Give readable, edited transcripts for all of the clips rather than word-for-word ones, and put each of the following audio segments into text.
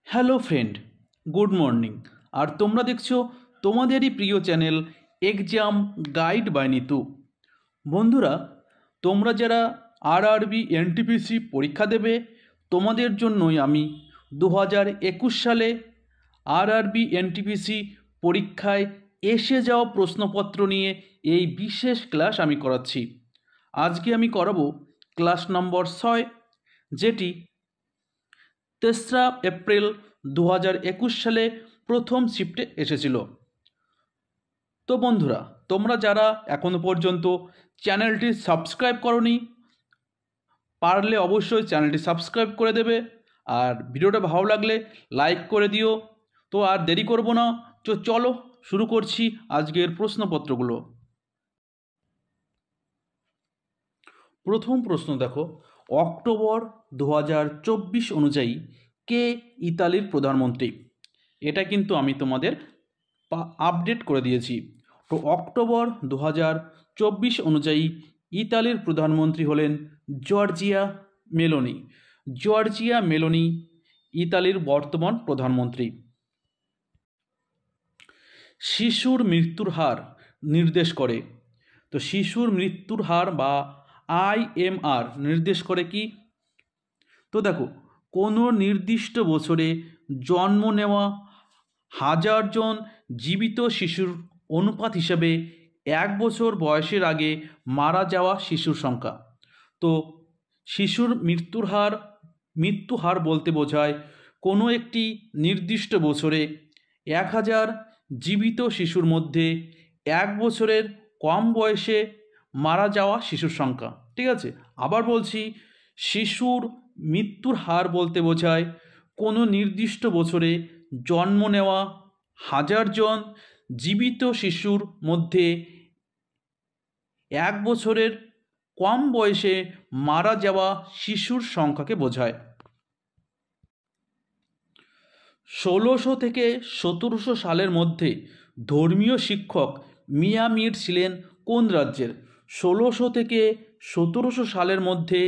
Hello friend, good morning. আর তোমরা দেখছো তোমাদেরই প্রিয় channel exam guide by Nitu. বন্ধুরা, তোমরা যারা আরআরবি এনটিপিসি পরীক্ষা দেবে তোমাদের জন্যই আমি 2021 সালে আরআরবি এনটিপিসি পরীক্ষায় এসে যাওয়া প্রশ্নপত্র নিয়ে এই বিশেষ ক্লাস আমি করাচ্ছি। আজকে আমি করাবো ক্লাস নম্বর 6, যেটি 3রা এপ্রিল 2021 সালে প্রথম শিফটে এসেছিল। তো বন্ধুরা, তোমরা যারা এখনও পর্যন্ত চ্যানেলটি সাবস্ক্রাইব করোনি, পারলে অবশ্যই চ্যানেলটি সাবস্ক্রাইব করে দেবে। আর ভিডিওটা ভালো লাগলে লাইক করে দিও। তো আর দেরি করব না, তো চলো শুরু করছি আজকের প্রশ্নপত্রগুলো। প্রথম প্রশ্ন দেখো, অক্টোবর 2024 অনুযায়ী কে ইতালির প্রধানমন্ত্রী? এটা কিন্তু আমি তোমাদের আপডেট করে দিয়েছি। তো অক্টোবর 2024 অনুযায়ী ইতালির প্রধানমন্ত্রী হলেন জর্জিয়া মেলোনি। জর্জিয়া মেলোনি ইতালির বর্তমান প্রধানমন্ত্রী। শিশুর মৃত্যুর হার নির্দেশ করে। তো শিশুর মৃত্যুর হার বা IMR নির্দেশ করে কি? তো দেখো, কোনো নির্দিষ্ট বছরে জন্ম নেওয়া 1000 জন জীবিত শিশুর অনুপাত হিসেবে 1 বছর বয়সের আগে মারা যাওয়া শিশুর সংখ্যা। তো শিশুর মৃত্যু হার বলতে বোঝায় কোনো একটি নির্দিষ্ট বছরে 1000 জীবিত শিশুর মধ্যে 1 বছরের কম বয়সে মারা যাওয়া শিশুর সংখ্যা। ঠিক আছে, আবার বলছি, শিশুর মৃত্যুর হার বলতে বোঝায় কোনো নির্দিষ্ট বছরে জন্ম নেওয়া 1000 জন জীবিত শিশুর মধ্যে 1 বছরের কম বয়সে মারা যাওয়া শিশুর সংখ্যাকে বোঝায়। 1600 থেকে 1700 সালের মধ্যে ধর্মীয় শিক্ষক মিয়া মির ছিলেন কোন রাজ্যের? 1600 থেকে 1700 সালের মধ্যে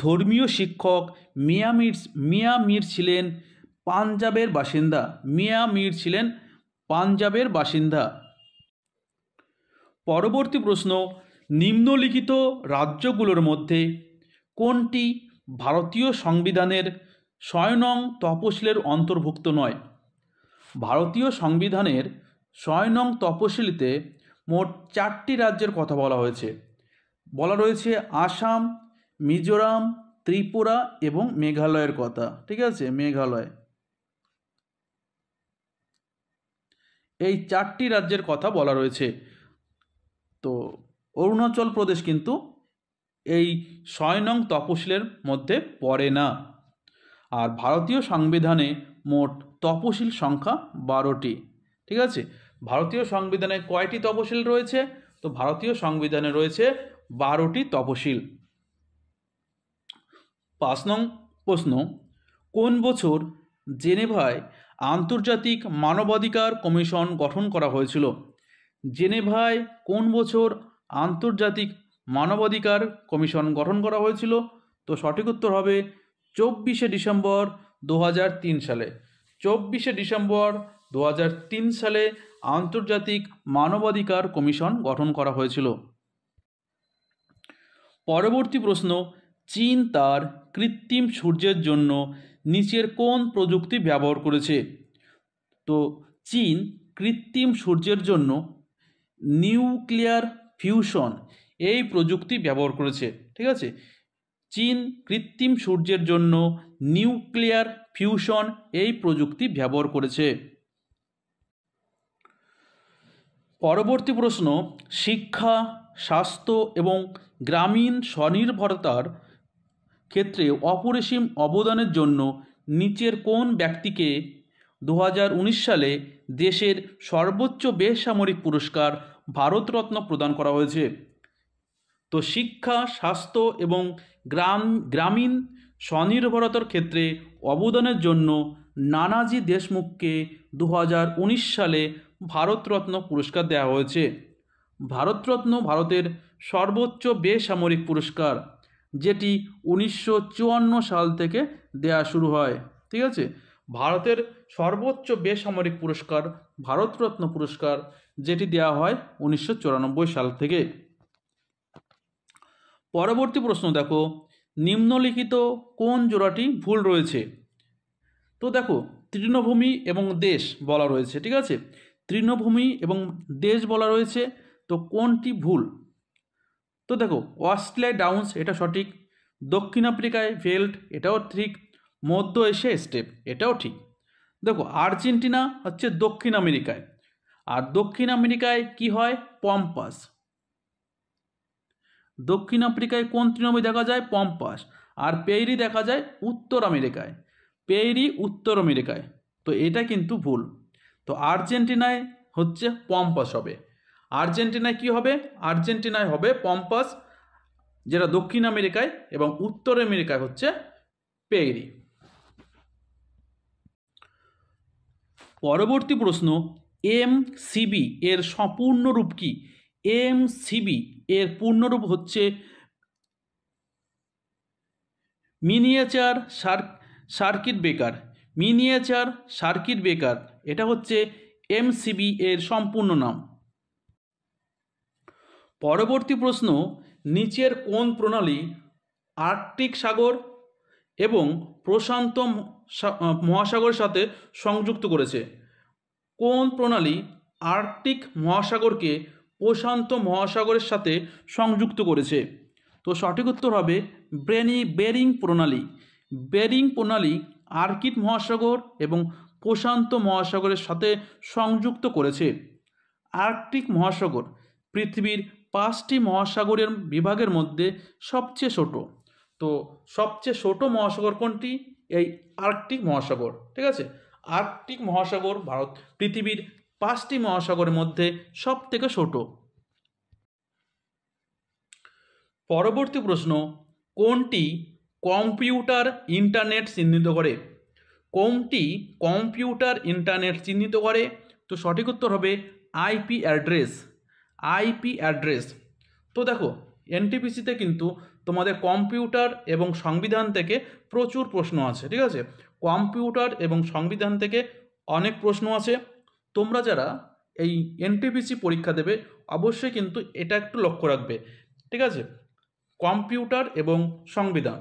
ধর্মীয় শিক্ষক মিয়া মির ছিলেন পাঞ্জাবের বাসিন্দা। মিয়া মির ছিলেন পাঞ্জাবের বাসিন্দা। পরবর্তী প্রশ্ন, নিম্নলিখিত রাজ্যগুলোর মধ্যে কোনটি ভারতীয় সংবিধানের 6 নং তফসিলের অন্তর্ভুক্ত নয়? ভারতীয় সংবিধানের 6 নং তফসিলিতে মোট 4টি রাজ্যের কথা বলা রয়েছে আসাম, মিজোরাম, ত্রিপুরা এবং মেঘালয়ের কথা। ঠিক আছে, মেঘালয়। এই 4টি রাজ্যের কথা বলা রয়েছে। তো অরুণাচল প্রদেশ কিন্তু এই 6 নং তফসিলের মধ্যে পড়ে না। আর ভারতীয় সংবিধানে মোট তফসিল সংখ্যা 12টি। ঠিক আছে, ভারতীয় সংবিধানে কয়টি তফসিল রয়েছে? তো ভারতীয় সংবিধানে রয়েছে 12টি তফসিল। 5 নং প্রশ্ন, কোন বছর জেনেভায় আন্তর্জাতিক মানবাধিকার কমিশন গঠন করা হয়েছিল? জেনেভায় কোন বছর আন্তর্জাতিক মানবাধিকার কমিশন গঠন করা হয়েছিল? তো সঠিক উত্তর হবে 24শে ডিসেম্বর 2003 সালে। 24শে ডিসেম্বর 2003 সালে আন্তর্জাতিক মানবাধিকার কমিশন গঠন করা হয়েছিল। পরবর্তী প্রশ্ন, চীন তার কৃত্রিম সূর্যের জন্য নিচের কোন প্রযুক্তি ব্যবহার করেছে? তো চীন কৃত্রিম সূর্যের জন্য নিউক্লিয়ার ফিউশন এই প্রযুক্তি ব্যবহার করেছে। ঠিক আছে, চীন কৃত্রিম সূর্যের জন্য নিউক্লিয়ার ফিউশন এই প্রযুক্তি ব্যবহার করেছে। পরবর্তী প্রশ্ন, শিক্ষা, স্বাস্থ্য এবং গ্রামীণ স্বনির্ভরতার ক্ষেত্রে অপরিসীম অবদানের জন্য নিচের কোন ব্যক্তিকে 2019 সালে দেশের সর্বোচ্চ বেসামরিক পুরস্কার ভারতরত্ন প্রদান করা হয়েছে? তো শিক্ষা, স্বাস্থ্য এবং গ্রামীণ স্বনির্ভরতার ক্ষেত্রে অবদানের জন্য নানাজি দেশমুখকে 2019 সালে ভারতরত্ন পুরস্কার দেওয়া হয়েছে। ভারতরত্ন ভারতের সর্বোচ্চ বেসামরিক পুরস্কার, যেটি 1954 সাল থেকে দেয়া শুরু হয়। ঠিক আছে, ভারতের সর্বোচ্চ বেসামরিক পুরস্কার ভারতরত্ন পুরস্কার, যেটি দেওয়া হয় 1994 সাল থেকে। পরবর্তী প্রশ্ন দেখো, নিম্নলিখিত কোন জোড়াটি ভুল রয়েছে? তো দেখো, তৃণভূমি এবং দেশ বলা রয়েছে, ঠিক আছে? তৃণভূমি এবং দেশ বলা রয়েছে, তো কোনটি ভুল? তো দেখো, অস্ট্রেলিয়ায় ডাউন্স, এটা সঠিক। দক্ষিণ আফ্রিকায় ভেল্ট, এটাও ঠিক। মধ্য এশিয়ায় স্টেপ, এটাও ঠিক। দেখো, আর্জেন্টিনা হচ্ছে দক্ষিণ আমেরিকায়, আর দক্ষিণ আমেরিকায় কি হয়? পম্পাস। দক্ষিণ আফ্রিকায় কোন তৃণভূমি দেখা যায়? পম্পাস। আর পেইরি দেখা যায় উত্তর আমেরিকায়, পেইরি উত্তর আমেরিকায়। তো এটা কিন্তু ভুল। তো আর্জেন্টিনায় হচ্ছে পম্পাস হবে। আর্জেন্টিনায় কি হবে? আর্জেন্টিনায় হবে পম্পাস, যেটা দক্ষিণ আমেরিকায়, এবং উত্তর আমেরিকায় হচ্ছে পেইরি। পরবর্তী প্রশ্ন, এমসিবি এর সম্পূর্ণ রূপ কি? এমসিবি এর পূর্ণরূপ হচ্ছে miniature circuit breaker. Miniature circuit breaker, এটা হচ্ছে এমসিবি এর সম্পূর্ণ নাম। পরবর্তী প্রশ্ন, নিচের কোন প্রণালী আর্কটিক সাগর এবং প্রশান্ত মহাসাগরের সাথে সংযুক্ত করেছে? কোন প্রণালী আর্কটিক মহাসাগরকে প্রশান্ত মহাসাগরের সাথে সংযুক্ত করেছে? তো সঠিক উত্তর হবে বেরিং প্রণালী। বেরিং প্রণালী আর্কটিক মহাসাগর এবং প্রশান্ত মহাসাগরের সাথে সংযুক্ত করেছে। আর্কটিক মহাসাগর পৃথিবীর 5টি মহাসাগরের বিভাগের মধ্যে সবচেয়ে ছোট। তো সবচেয়ে ছোট মহাসাগর কোনটি? এই আর্কটিক মহাসাগর, ঠিক আছে? আর্কটিক মহাসাগর পৃথিবীর 5টি মহাসাগরের মধ্যে সব থেকে ছোট। পরবর্তী প্রশ্ন, কোনটি কম্পিউটার ইন্টারনেট চিহ্নিত করে? কোনটি কম্পিউটার ইন্টারনেট চিহ্নিত করে? তো সঠিক উত্তর হবে আইপি অ্যাড্রেস। IP address. তো দেখো, এনটিপিসিতে কিন্তু তোমাদের কম্পিউটার এবং সংবিধান থেকে প্রচুর প্রশ্ন আছে, ঠিক আছে? কম্পিউটার এবং সংবিধান থেকে অনেক প্রশ্ন আছে। তোমরা যারা এই এনটিপিসি পরীক্ষা দেবে অবশ্যই কিন্তু এটা একটু লক্ষ্য রাখবে, ঠিক আছে? কম্পিউটার এবং সংবিধান।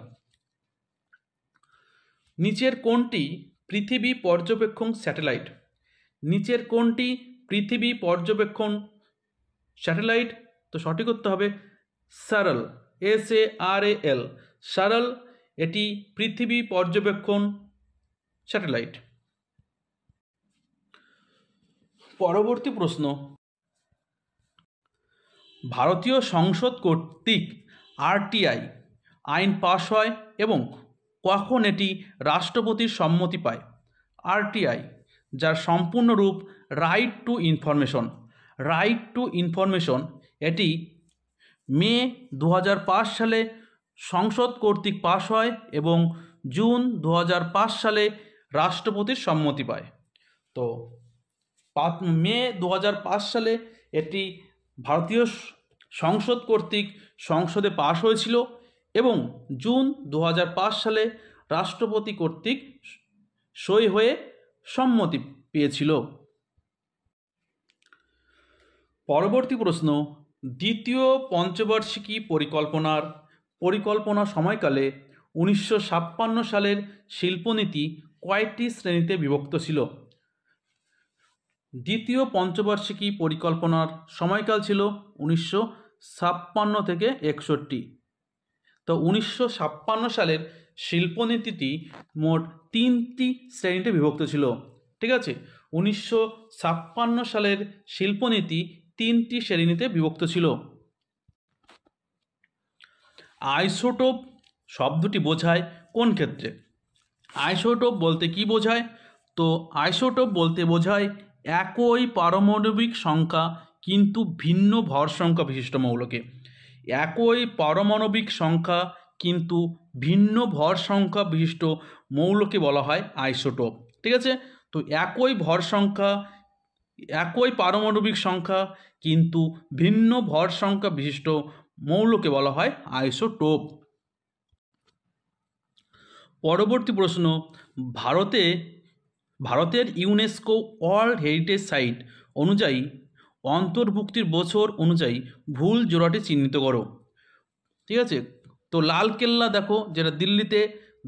নিচের কোনটি পৃথিবী পর্যবেক্ষণ স্যাটেলাইট? নিচের কোনটি পৃথিবী পর্যবেক্ষণ স্যাটেলাইট? তো সঠিক উত্তর হবে সারাল, SARAL, সারাল। এটি পৃথিবী পর্যবেক্ষণ স্যাটেলাইট। পরবর্তী প্রশ্ন, ভারতীয় সংসদ কর্তৃক RTI আইন পাশ হয় এবং কখন এটি রাষ্ট্রপতির সম্মতি পায়? RTI, যার সম্পূর্ণ রূপ right two information. Right two information, এটি মে 2005 সালে সংসদ কর্তৃক পাশ হয় এবং জুন 2005 সালে রাষ্ট্রপতির সম্মতি পায়। তো মে 2005 সালে এটি ভারতীয় সংসদ কর্তৃক সংসদে পাশ হয়েছিল এবং জুন 2005 সালে রাষ্ট্রপতি কর্তৃক সই হয়ে সম্মতি পেয়েছিল। পরবর্তী প্রশ্ন, দ্বিতীয় পঞ্চবার্ষিকী পরিকল্পনা সময়কালে 1956 সালের শিল্পনীতি কয়টি শ্রেণীতে বিভক্ত ছিল? দ্বিতীয় পঞ্চবার্ষিকী পরিকল্পনার সময়কাল ছিল 1956 থেকে 61। তো 1956 সালের শিল্পনীতিটি মোট 3টি শ্রেণীতে বিভক্ত ছিল, ঠিক আছে? 1956 সালের শিল্পনীতি 3টি শ্রেণীতে বিভক্ত ছিল। আইসোটোপ শব্দটি বোঝায় কোন ক্ষেত্রে? আইসোটোপ বলতে কি বোঝায়? তো আইসোটোপ বলতে বোঝায় একই পারমাণবিক সংখ্যা কিন্তু ভিন্ন ভর সংখ্যা বিশিষ্ট মৌলকে। একই পারমাণবিক সংখ্যা কিন্তু ভিন্ন ভর সংখ্যা বিশিষ্ট মৌলকে বলা হয় আইসোটোপ, ঠিক আছে? তো একই পারমাণবিক সংখ্যা কিন্তু ভিন্ন ভর সংখ্যা বিশিষ্ট মৌলকে বলা হয় আইসোটোপ। পরবর্তী প্রশ্ন, ভারতে ভারতের ইউনেস্কো ওয়ার্ল্ড হেরিটেজ সাইট অনুযায়ী অন্তর্ভুক্তির বছর অনুযায়ী ভুল জোড়াটি চিহ্নিত করো। ঠিক আছে, তো লাল কেল্লা দেখো, যেটা দিল্লিতে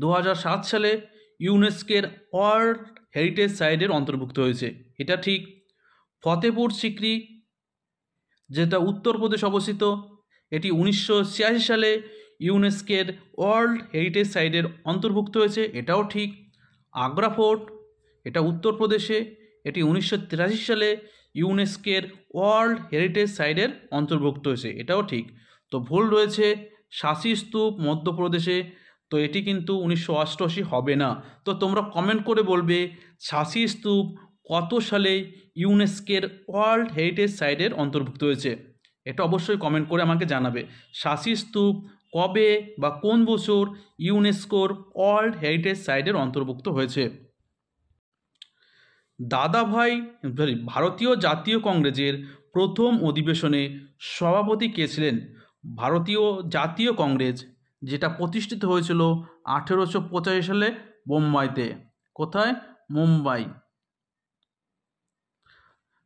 2007 সালে ইউনেস্কোর ওয়ার্ল্ড হেরিটেজ সাইটের অন্তর্ভুক্ত হয়েছে, এটা ঠিক। ফতেপুর সিক্রি, যেটা উত্তরপ্রদেশ অবস্থিত, এটি 1986 সালে ইউনেস্কোর ওয়ার্ল্ড হেরিটেজ সাইটের অন্তর্ভুক্ত হয়েছে, এটাও ঠিক। আগ্রা ফোর্ট, এটা উত্তরপ্রদেশে, এটি 1983 সালে ইউনেস্কোর ওয়ার্ল্ড হেরিটেজ সাইটের অন্তর্ভুক্ত হয়েছে, এটাও ঠিক। তো ভুল রয়েছে সাঁচি স্তূপ মধ্যপ্রদেশে, তো এটি কিন্তু 1988 হবে না। তো তোমরা কমেন্ট করে বলবে সাঁচি স্তূপ কত সালে ইউনেস্কোর ওয়ার্ল্ড হেরিটেজ সাইটের অন্তর্ভুক্ত হয়েছে, এটা অবশ্যই কমেন্ট করে আমাকে জানাবে। সাঁচি স্তূপ কবে বা কোন বছর ইউনেস্কোর ওয়ার্ল্ড হেরিটেজ সাইটের অন্তর্ভুক্ত হয়েছে। ভারতীয় জাতীয় কংগ্রেসের প্রথম অধিবেশনে সভাপতি কে ছিলেন? ভারতীয় জাতীয় কংগ্রেস যেটা প্রতিষ্ঠিত হয়েছিল 1885 সালে বোম্বাইতে। কোথায়? মুম্বাই।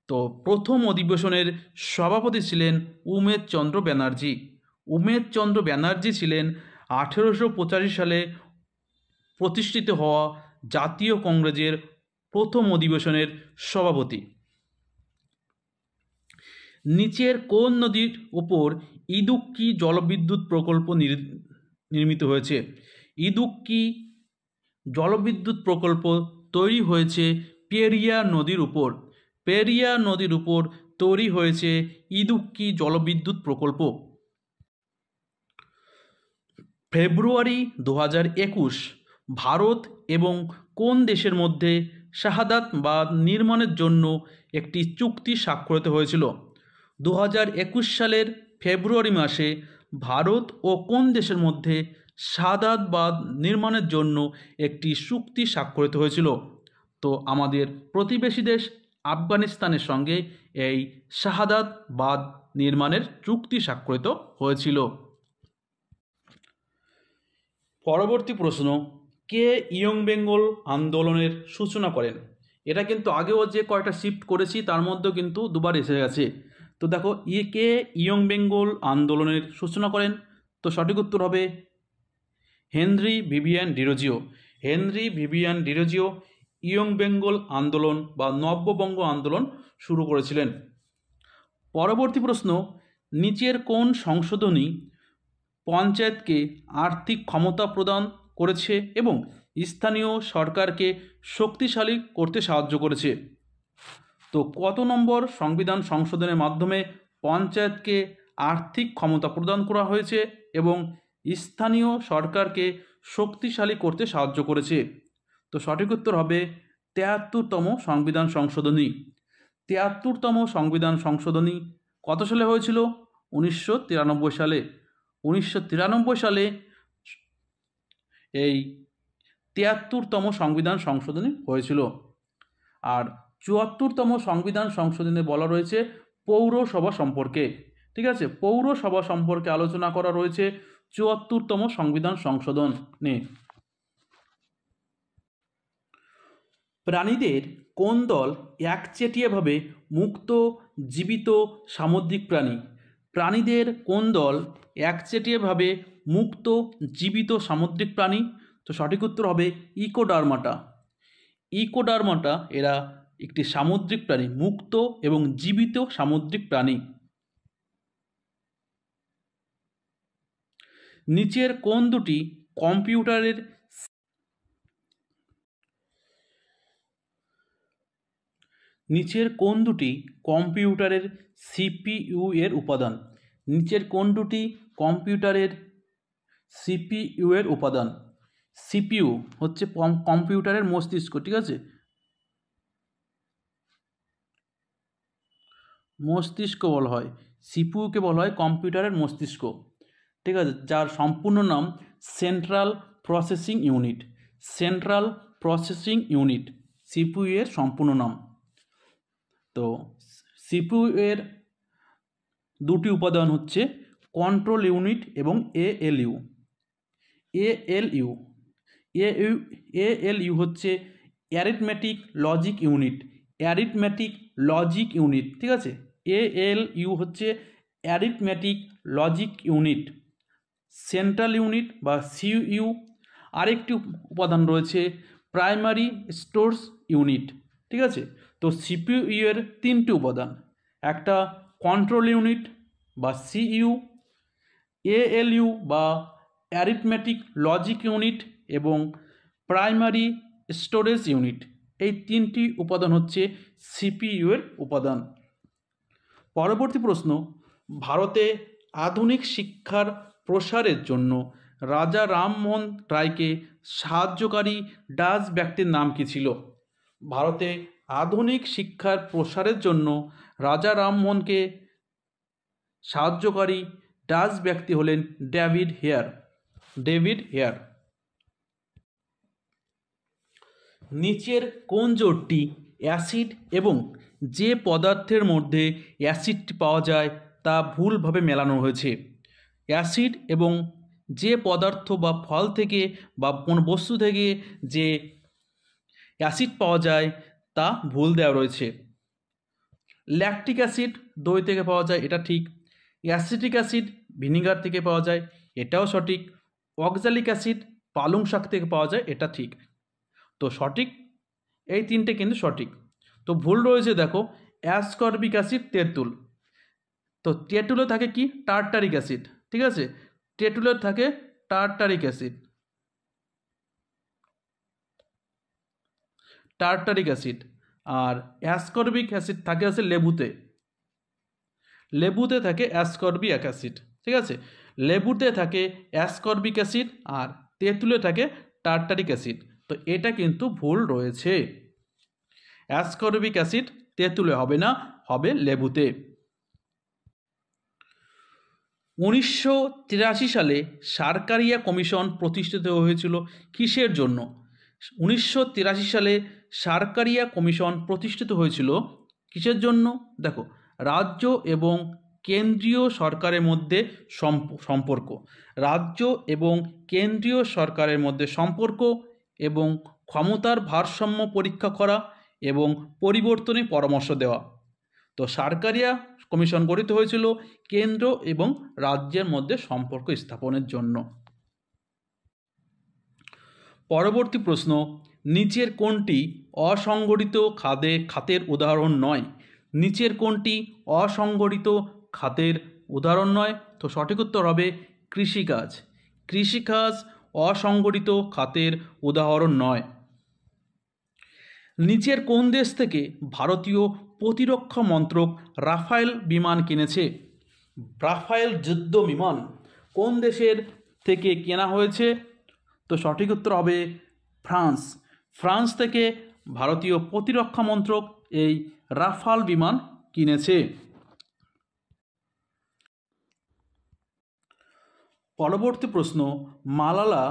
তো প্রথম অধিবেশনের সভাপতি ছিলেন উমেশ চন্দ্র ব্যানার্জি। উমেশ চন্দ্র ব্যানার্জি ছিলেন 1885 সালে প্রতিষ্ঠিত হওয়া জাতীয় কংগ্রেসের প্রথম অধিবেশনের সভাপতি। নিচের কোন নদীর ওপর ইদুক্কি জলবিদ্যুৎ প্রকল্প নির্মিত হয়েছে? ইদুক্কি জলবিদ্যুৎ প্রকল্প তৈরি হয়েছে পেরিয়ার নদীর উপর। পেরিয়ার নদীর উপর তৈরি হয়েছে ইদুক্কি জলবিদ্যুৎ প্রকল্প। ফেব্রুয়ারি 2021 ভারত এবং কোন দেশের মধ্যে শাহাদাত বাঁধ নির্মাণের জন্য একটি চুক্তি স্বাক্ষরিত হয়েছিল? 2021 সালের ফেব্রুয়ারি মাসে ভারত ও কোন দেশের মধ্যে শাহাদাত বাঁধ নির্মাণের জন্য একটি চুক্তি স্বাক্ষরিত হয়েছিল? তো আমাদের প্রতিবেশী দেশ আফগানিস্তানের সঙ্গে এই শাহাদাত বাঁধ নির্মাণের চুক্তি স্বাক্ষরিত হয়েছিল। পরবর্তী প্রশ্ন, কে ইয়ং বেঙ্গল আন্দোলনের সূচনা করেন? এটা কিন্তু আগেও যে কয়টা শিফট করেছি তার মধ্যেও কিন্তু দুবার এসে গেছে। তো দেখো, কে ইয়ং বেঙ্গল আন্দোলনের সূচনা করেন? তো সঠিক উত্তর হবে Henry Vivian Derozio. Henry Vivian Derozio young Bengal আন্দোলন বা নব্যবঙ্গ আন্দোলন শুরু করেছিলেন। পরবর্তী প্রশ্ন, নিচের কোন সংশোধনী পঞ্চায়েতকে আর্থিক ক্ষমতা প্রদান করেছে এবং স্থানীয় সরকারকে শক্তিশালী করতে সাহায্য করেছে? তো কত নম্বর সংবিধান সংশোধনের মাধ্যমে পঞ্চায়েতকে আর্থিক ক্ষমতা প্রদান করা হয়েছে এবং স্থানীয় সরকারকে শক্তিশালী করতে সাহায্য করেছে? তো সঠিক উত্তর হবে 73তম সংবিধান সংশোধনী। 73তম সংবিধান সংশোধনী কত সালে হয়েছিল? 1993 সালে। 1993 সালে এই 73তম সংবিধান সংশোধনী হয়েছিল। আর 74তম সংবিধান সংশোধনে বলা রয়েছে পৌরসভা সম্পর্কে। ঠিক আছে, পৌরসভা সম্পর্কে আলোচনা করা রয়েছে 74তম সংবিধান সংশোধনে। প্রাণীদের কোন দল একচেটিয়াভাবে মুক্ত জীবিত সামুদ্রিক প্রাণী? প্রাণীদের কোন দল একচেটিয়াভাবে মুক্ত জীবিত সামুদ্রিক প্রাণী? তো সঠিক উত্তর হবে ইকোডার্মাটা। ইকোডার্মাটা এরা একটি সামুদ্রিক প্রাণী, মুক্ত এবং জীবিত সামুদ্রিক প্রাণী। নিচের কোন দুটি কম্পিউটারের সিপিইউ এর উপাদান? নিচের কোন দুটি কম্পিউটারের সিপিইউ এর উপাদান? সিপিইউ হচ্ছে কম্পিউটারের মস্তিষ্ক। ঠিক আছে, মস্তিষ্ক বলা হয়, সিপিইউকে বলা হয় কম্পিউটারের মস্তিষ্ক। ঠিক আছে, যার সম্পূর্ণ নাম central processing unit. Central processing unit CPU এর সম্পূর্ণ নাম। তো সিপিইউ এর দুটি উপাদান হচ্ছে কন্ট্রোল ইউনিট এবং এএলইউ। এএলইউ হচ্ছে arithmetic logic unit, arithmetic logic unit, ঠিক আছে, ALU হচ্ছে arithmetic logic unit. Central unit বা CU, আরেকটি উপাদান রয়েছে প্রাইমারি স্টোরস ইউনিট, ঠিক আছে। তো CPU এর তিনটি উপাদান, একটা কন্ট্রোল ইউনিট বা CU, ALU বা অ্যারিথমেটিক লজিক ইউনিট এবং প্রাইমারি স্টোরেজ ইউনিট। এই তিনটি উপাদান হচ্ছে CPU এর উপাদান। পরবর্তী প্রশ্ন, ভারতে আধুনিক শিক্ষার প্রসারের জন্য রাজা রামমোহন রায়কে সাহায্যকারী ডাচ ব্যক্তির নাম কী ছিল? ভারতে আধুনিক শিক্ষার প্রসারের জন্য রাজা রামমোহনকে সাহায্যকারী ডাচ ব্যক্তি হলেন ডেভিড হেয়ার, ডেভিড হেয়ার। নিচের কোন জোটটি অ্যাসিড এবং যে পদার্থের মধ্যে অ্যাসিডটি পাওয়া যায় তা ভুলভাবে মেলানো হয়েছে? অ্যাসিড এবং যে পদার্থ বা ফল থেকে বা কোন বস্তু থেকে যে অ্যাসিড পাওয়া যায় তা ভুল দেওয়া রয়েছে। ল্যাকটিক অ্যাসিড দই থেকে পাওয়া যায়, এটা ঠিক। অ্যাসিটিক অ্যাসিড ভিনিগার থেকে পাওয়া যায়, এটাও সঠিক। অক্সালিক অ্যাসিড পালং শাক থেকে পাওয়া যায়, এটা ঠিক। তো সঠিক এই তিনটে কিন্তু সঠিক। তো ভুল রয়েছে দেখো, অ্যাসকর্বিক অ্যাসিড তেঁতুল। তো তেঁতুলে থাকে কি টার্টারিক অ্যাসিড, ঠিক আছে, তেঁতুলে থাকে টার্টারিক অ্যাসিড, টার্টারিক অ্যাসিড। আর অ্যাসকর্বিক অ্যাসিড থাকে আছে লেবুতে, লেবুতে থাকে অ্যাসকর্বিক অ্যাসিড, ঠিক আছে, লেবুতে থাকে অ্যাসকর্বিক অ্যাসিড আর তেঁতুলে থাকে টার্টারিক অ্যাসিড। তো এটা কিন্তু ভুল রয়েছে, অ্যাসকর্বিক অ্যাসিড তেঁতুলে হবে না, হবে লেবুতে। 1983 সালে সারকারিয়া কমিশন প্রতিষ্ঠিত হয়েছিল কিসের জন্য? 1983 সালে সারকারিয়া কমিশন প্রতিষ্ঠিত হয়েছিল কিসের জন্য? দেখো, রাজ্য এবং কেন্দ্রীয় সরকারের মধ্যে সম্পর্ক, রাজ্য এবং কেন্দ্রীয় সরকারের মধ্যে সম্পর্ক এবং ক্ষমতার ভারসাম্য পরীক্ষা করা এবং পরিবর্তনে পরামর্শ দেওয়া। তো সারকারিয়া কমিশন গঠিত হয়েছিল কেন্দ্র এবং রাজ্যের মধ্যে সম্পর্ক স্থাপনের জন্য। পরবর্তী প্রশ্ন, নিচের কোনটি অসংগঠিত খাতের উদাহরণ নয়? নিচের কোনটি অসংগঠিত খাতের উদাহরণ নয়? তো সঠিক উত্তর হবে কৃষিকাজ। কৃষিকাজ অসংগঠিত খাতের উদাহরণ নয়। নিচের কোন দেশ থেকে ভারতীয় প্রতিরক্ষা মন্ত্রক রাফায়েল বিমান কিনেছে? রাফায়েল যুদ্ধ বিমান কোন দেশের থেকে কেনা হয়েছে? তো সঠিক উত্তর হবে ফ্রান্স। ফ্রান্স থেকে ভারতীয় প্রতিরক্ষা মন্ত্রক এই রাফাল বিমান কিনেছে। পরবর্তী প্রশ্ন, মালালা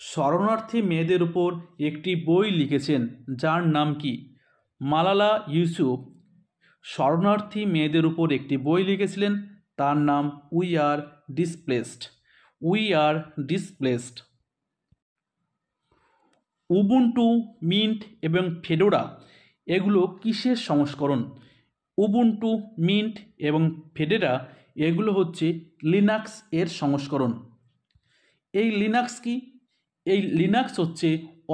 শরণার্থী মেয়েদের উপর একটি বই লিখেছেন, যার নাম কি? মালালা ইউসুফ শরণার্থী মেয়েদের উপর একটি বই লিখেছিলেন, তার নাম we are displaced, we are displaced. Ubuntu, mint এবং ফেডোরা এগুলো কিসের সংস্করণ? উবুন্টু, মিন্ট এবং ফেডোরা এগুলো হচ্ছে লিনাক্স এর সংস্করণ। এই লিনাক্স কি? এই লিনাক্স হচ্ছে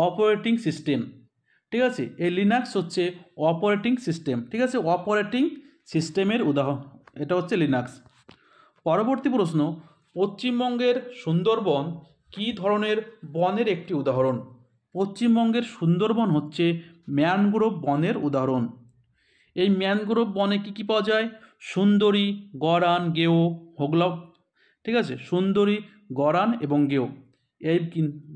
অপারেটিং সিস্টেম, ঠিক আছে, এই লিনাক্স হচ্ছে অপারেটিং সিস্টেম, ঠিক আছে, অপারেটিং সিস্টেমের উদাহরণ, এটা হচ্ছে লিনাক্স। পরবর্তী প্রশ্ন, পশ্চিমবঙ্গের সুন্দরবন কী ধরনের বনের একটি উদাহরণ? পশ্চিমবঙ্গের সুন্দরবন হচ্ছে ম্যানগ্রোভ বনের উদাহরণ। এই ম্যানগ্রোভ বনে কী কী পাওয়া যায়? সুন্দরী, গরান, গেও, হোগলা, ঠিক আছে, সুন্দরী, গরান এবং গেও এই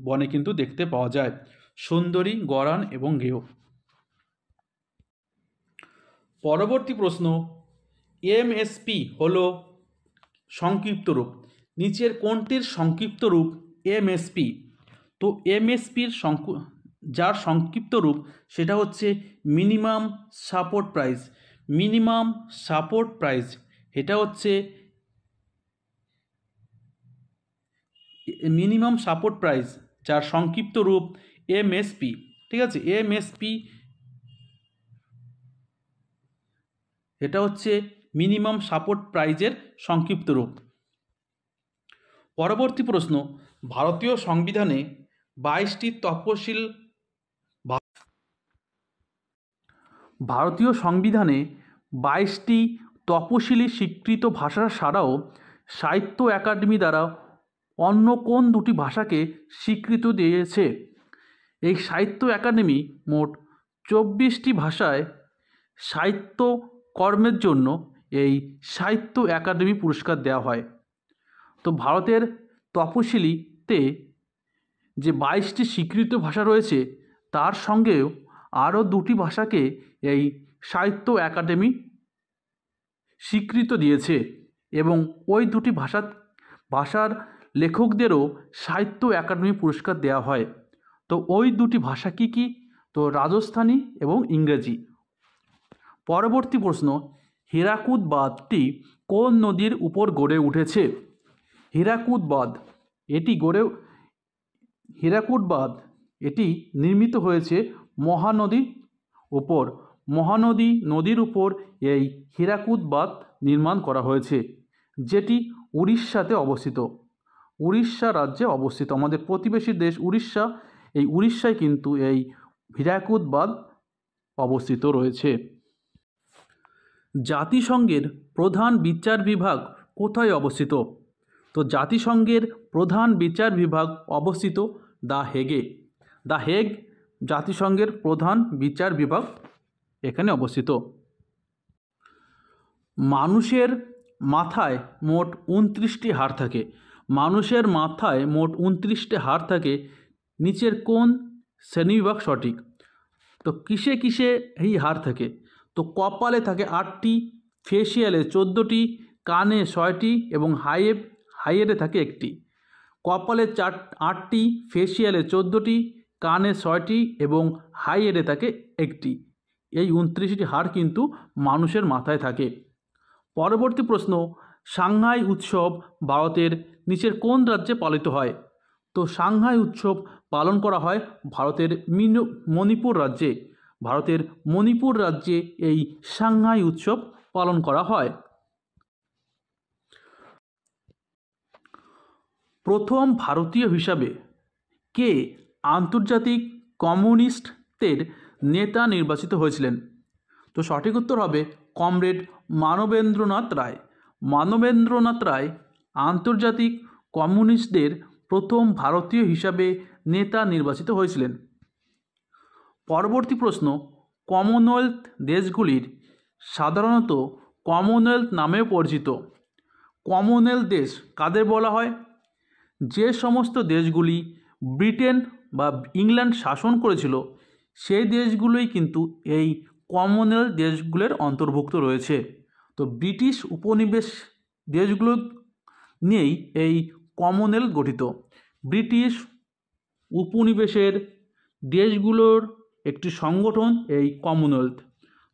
বনে কিন্তু দেখতে পাওয়া যায়, সুন্দরী, গরান এবং গেও। পরবর্তী প্রশ্ন, MSP হলো সংক্ষিপ্ত রূপ। নিচের কোনটির সংক্ষিপ্ত রূপ MSP? তো MSPর যার সংক্ষিপ্ত রূপ সেটা হচ্ছে minimum support price, minimum support price, এটা হচ্ছে মিনিমাম সাপোর্ট প্রাইস, যার সংক্ষিপ্ত রূপ MSP। ঠিক আছে, এমএসপি এটা হচ্ছে মিনিমাম সাপোর্ট প্রাইজের সংক্ষিপ্ত রূপ। পরবর্তী প্রশ্ন, ভারতীয় সংবিধানে 22টি তফসিল ভারতীয় সংবিধানে 22টি তপশিলি স্বীকৃত ভাষা ছাড়াও সাহিত্য একাডেমি দ্বারা অন্য কোন দুটি ভাষাকে স্বীকৃতি দিয়েছে? এই সাহিত্য একাডেমি মোট 24টি ভাষায় সাহিত্য কর্মের জন্য এই সাহিত্য একাডেমি পুরস্কার দেওয়া হয়। তো ভারতের তপশিলিতে যে 22টি স্বীকৃত ভাষা রয়েছে তার সঙ্গেও আরও দুটি ভাষাকে এই সাহিত্য একাডেমি স্বীকৃত দিয়েছে এবং ওই দুটি ভাষার লেখকদেরও সাহিত্য একাডেমি পুরস্কার দেওয়া হয়। তো ওই দুটি ভাষা কি কি? তো রাজস্থানী এবং ইংরেজি। পরবর্তী প্রশ্ন, হীরাকুদ বাঁধটি কোন নদীর উপর গড়ে উঠেছে? হীরাকুদ বাঁধ এটি নির্মিত হয়েছে মহানদীর উপর। মহানদী নদীর উপর এই হীরাকুদ বাঁধ নির্মাণ করা হয়েছে, যেটি উড়িষ্যাতে অবস্থিত। উড়িষ্যা রাজ্যে অবস্থিত, আমাদের প্রতিবেশী দেশ উড়িষ্যা, এই উড়িষ্যায় কিন্তু এই হীরাকুদ বাঁধ অবস্থিত রয়েছে। জাতিসংঘের প্রধান বিচার বিভাগ কোথায় অবস্থিত? তো জাতিসংঘের প্রধান বিচার বিভাগ অবস্থিত দ্য হেগে। দ্য হেগ জাতিসংঘের প্রধান বিচার বিভাগ এখানে অবস্থিত। মানুষের মাথায় মোট 29টি হাড় থাকে। মানুষের মাথায় মোট 29টি হাড় থাকে, নিচের কোন শ্রেণীবিভাগ সঠিক? তো কিসে কিসে এই হাড় থাকে? তো কপালে থাকে 8টি, ফেসিয়ালে 14টি, কানে 6টি এবং হাইয়েডে থাকে 1টি। কপালে 8টি, ফেসিয়ালে 14টি, কানে 6টি এবং হাইয়েডে থাকে 1টি। এই 29টি হাড় কিন্তু মানুষের মাথায় থাকে। পরবর্তী প্রশ্ন, সাংহাই উৎসব ভারতের নিচের কোন রাজ্যে পালিত হয়? তো সাংহাই উৎসব পালন করা হয় ভারতের মণিপুর রাজ্যে। ভারতের মণিপুর রাজ্যে এই সাংহাই উৎসব পালন করা হয়। প্রথম ভারতীয় হিসাবে কে আন্তর্জাতিক কমিউনিস্টদের নেতা নির্বাচিত হয়েছিলেন? তো সঠিক উত্তর হবে কমরেড মানবেন্দ্রনাথ রায়। মানবেন্দ্রনাথ রায় আন্তর্জাতিক কমিউনিস্টদের প্রথম ভারতীয় হিসাবে নেতা নির্বাচিত হয়েছিলেন। পরবর্তী প্রশ্ন, কমনওয়েলথ দেশগুলির সাধারণত কমনওয়েলথ নামেও পরিচিত। কমনওয়েলথ দেশ কাদের বলা হয়? যে সমস্ত দেশগুলি ব্রিটেন বা ইংল্যান্ড শাসন করেছিল সেই দেশগুলোই কিন্তু এই কমনওয়েলথ দেশগুলোর অন্তর্ভুক্ত রয়েছে। তো ব্রিটিশ উপনিবেশ দেশগুলো নিয়েই এই কমনওয়েলথ গঠিত। ব্রিটিশ উপনিবেশের দেশগুলোর একটি সংগঠন এই কমনওয়েলথ।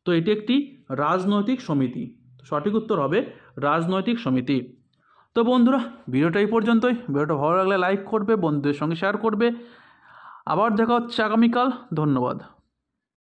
তো এটি একটি রাজনৈতিক সমিতি। সঠিক উত্তর হবে রাজনৈতিক সমিতি। তো বন্ধুরা, ভিডিওটা এই পর্যন্তই। ভিডিওটা ভালো লাগলে লাইক করবে, বন্ধুদের সঙ্গে শেয়ার করবে। আবার দেখা হচ্ছে আগামীকাল। ধন্যবাদ।